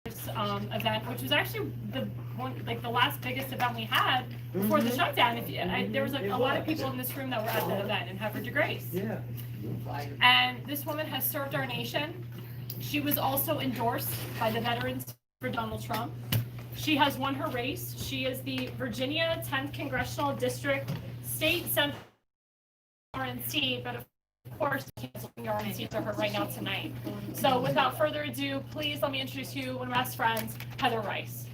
event, which was actually the one, like the last biggest event we had before the shutdown. There was like a lot of people in this room that were at the event in Havre de Grace. Yeah. And this woman has served our nation. She was also endorsed by the Veterans for Donald Trump. She has won her race. She is the Virginia 10th Congressional District State Senator RNC, but of course, canceling the RNC to her right now tonight. So without further ado, please let me introduce you, one of my best friends, Heather Rice.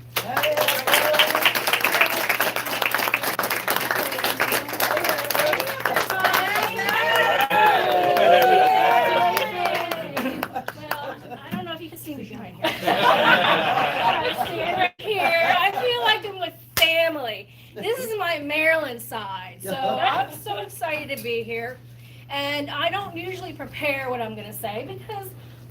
This is my Maryland side, so I'm so excited to be here. And I don't usually prepare what I'm going to say because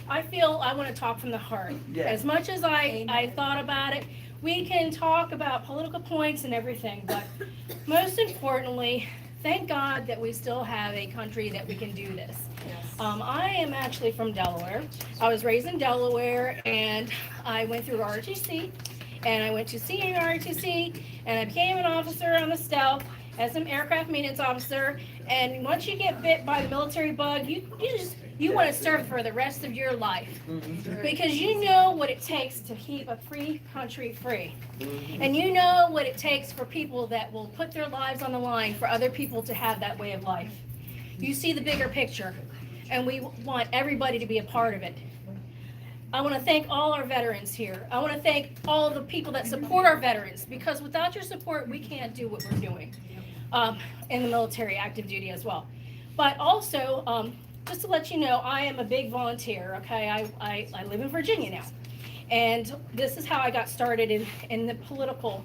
I feel I want to talk from the heart. Yeah. As much as I thought about it, we can talk about political points and everything, but most importantly, thank God that we still have a country that we can do this. Yes. I am actually from Delaware. I was raised in Delaware, and I went through ROTC, and I went to senior ROTC, and I became an officer on the Stealth as an aircraft maintenance officer. And once you get bit by the military bug, you want to serve for the rest of your life because you know what it takes to keep a free country free. And you know what it takes for people that will put their lives on the line for other people to have that way of life. You see the bigger picture, and we want everybody to be a part of it. I want to thank all our veterans here. I want to thank all the people that support our veterans, because without your support, we can't do what we're doing in the military, active duty as well. But also, just to let you know, I am a big volunteer, okay? I live in Virginia now. And this is how I got started in the political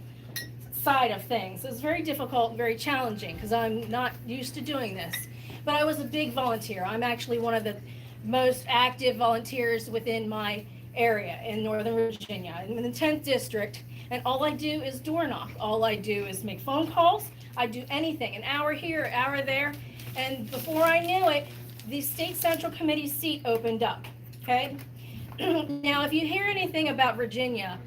side of things. It's very difficult, very challenging, because I'm not used to doing this. But I was a big volunteer. I'm actually one of the most active volunteers within my area in Northern Virginia. I'm in the 10th district, and all I do is door knock. All I do is make phone calls. I do anything, an hour here, an hour there. And before I knew it, the State Central Committee seat opened up, okay? Now, if you hear anything about Virginia,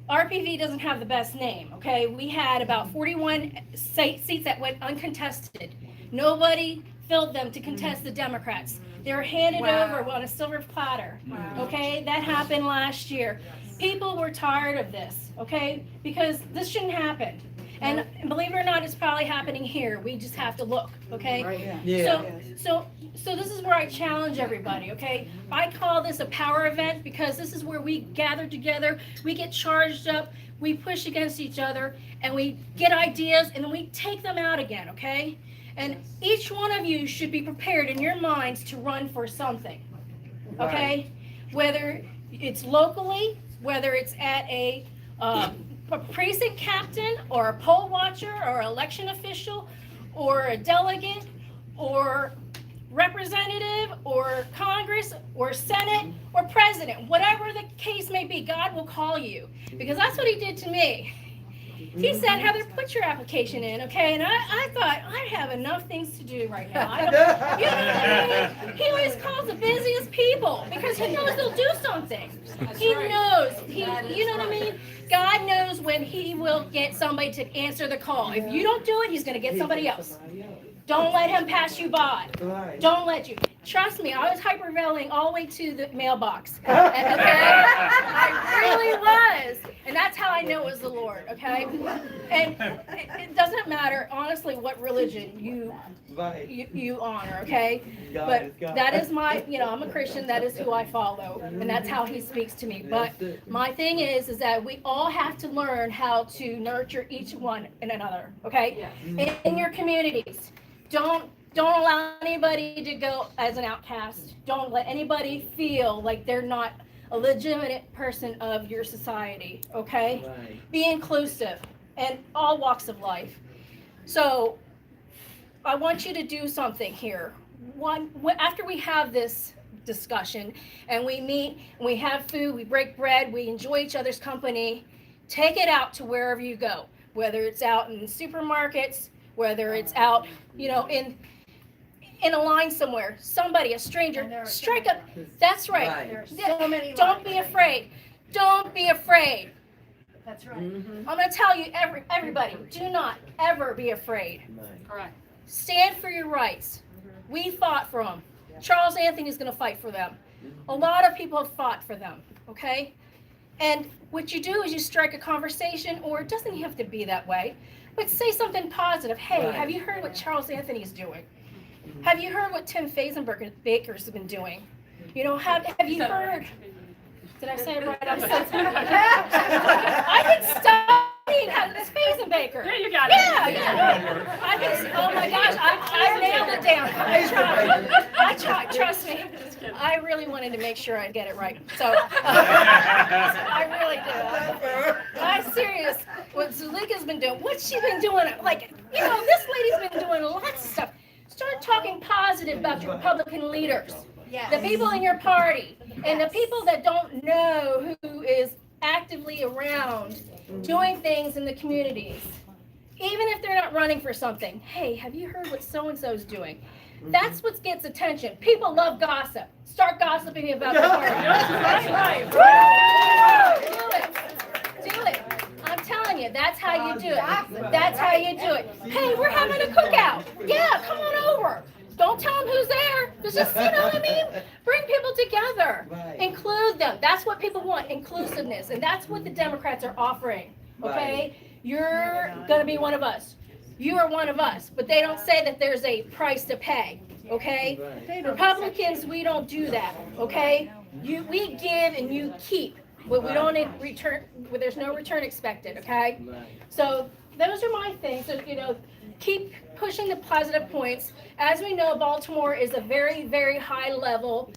RPV doesn't have the best name, okay? We had about 41 seats that went uncontested. Nobody filled them to contest the Democrats. They were handed over on a silver platter, okay? That happened last year. People were tired of this, okay? Because this shouldn't happen. And believe it or not, it's probably happening here. We just have to look, okay? Yeah. So this is where I challenge everybody, okay? I call this a power event because this is where we gather together, we get charged up, we push against each other, and we get ideas, and then we take them out again, okay? And each one of you should be prepared in your minds to run for something, okay? Whether it's locally, whether it's at a precinct captain or a poll watcher or election official or a delegate or representative or Congress or Senate or president, whatever the case may be, God will call you, because that's what he did to me. He said, Heather, put your application in, okay? And I thought, I have enough things to do right now. You know what I mean? He always calls the busiest people because he knows they'll do something. He knows. You know what I mean? God knows when he will get somebody to answer the call. If you don't do it, he's going to get somebody else. Don't let him pass you by. Don't let you. Trust me, I was hyperventilating all the way to the mailbox. Okay? I really was. And that's how I know it was the Lord, okay? And it doesn't matter, honestly, what religion you honor, okay? But that is my, I'm a Christian, that is who I follow, and that's how he speaks to me. But my thing is that we all have to learn how to nurture each one and another, okay? In your communities. Don't allow anybody to go as an outcast. Don't let anybody feel like they're not a legitimate person of your society, okay? Right. Be inclusive in all walks of life. So I want you to do something here. After we have this discussion and we meet, and we have food, we break bread, we enjoy each other's company, take it out to wherever you go, whether it's out in supermarkets, whether it's out, in a line somewhere, somebody, a stranger, strike up. That's right. Don't be afraid. Don't be afraid. That's right. I'm going to tell you, everybody, do not ever be afraid. Correct. Stand for your rights. We fought for them. Charles Anthony is going to fight for them. A lot of people have fought for them, okay? And what you do is you strike a conversation, or it doesn't have to be that way, but say something positive. Hey, have you heard what Charles Anthony is doing? Have you heard what Tim Baker's been doing? You know, have you heard? Did I say it right? I'm so I've been studying this Baker. Yeah, you got it. Yeah. I've been, oh my gosh, I nailed it down. I tried, trust me. I really wanted to make sure I get it right. So, I really do. I'm serious. What Zulika's been doing, what's she been doing? Like, you know, this lady's been doing lots of stuff. Start talking positive about your Republican leaders. Yes. The people in your party, and the people that don't know who is actively around doing things in the communities. Even if they're not running for something. Hey, have you heard what so-and-so's doing? That's what gets attention. People love gossip. Start gossiping about the party. That's right. Do it. Do it. I'm telling you, that's how you do it. That's how you do it. Hey, we're having a cookout. Yeah, come on over. Don't tell them who's there. Just, you know what I mean? Bring people together. Include them. That's what people want, inclusiveness. And that's what the Democrats are offering, okay? You're going to be one of us. You are one of us. But they don't say that there's a price to pay, okay? Republicans, we don't do that, okay? We give and you keep. But we don't return, there's no return expected, okay? So those are my things. So, you know, keep pushing the positive points. As we know, Baltimore is a very, very high level,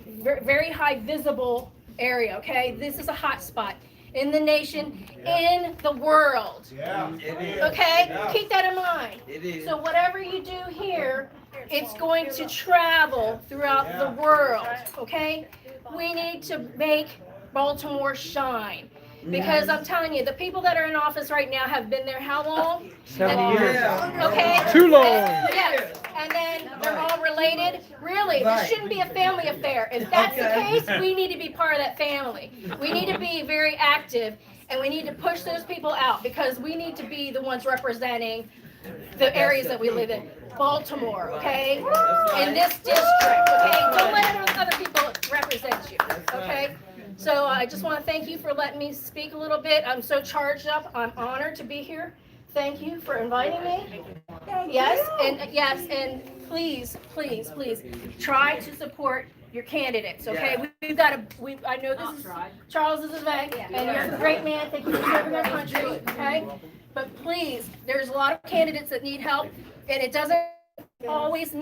very high visible area, okay? This is a hot spot in the nation, in the world. Yeah. It is. Okay? Yeah. Keep that in mind. It is. So whatever you do here, it's going to travel throughout the world, okay? We need to make Baltimore shine. Because I'm telling you, the people that are in office right now have been there how long? 7 years. Okay? Too long. Yes. And then they're all related. Really, this shouldn't be a family affair. If that's the case, we need to be part of that family. We need to be very active, and we need to push those people out because we need to be the ones representing the areas that we live in. Baltimore, okay? In this district, okay? Don't let other people represent you, okay? So I just want to thank you for letting me speak a little bit. I'm so charged up. I'm honored to be here. Thank you for inviting me. Yes, and please, please, please try to support your candidates, okay? We've got to, I know this is Charles' event, and you're a great man. Thank you for serving our country, okay? But please, there's a lot of candidates that need help, and it doesn't always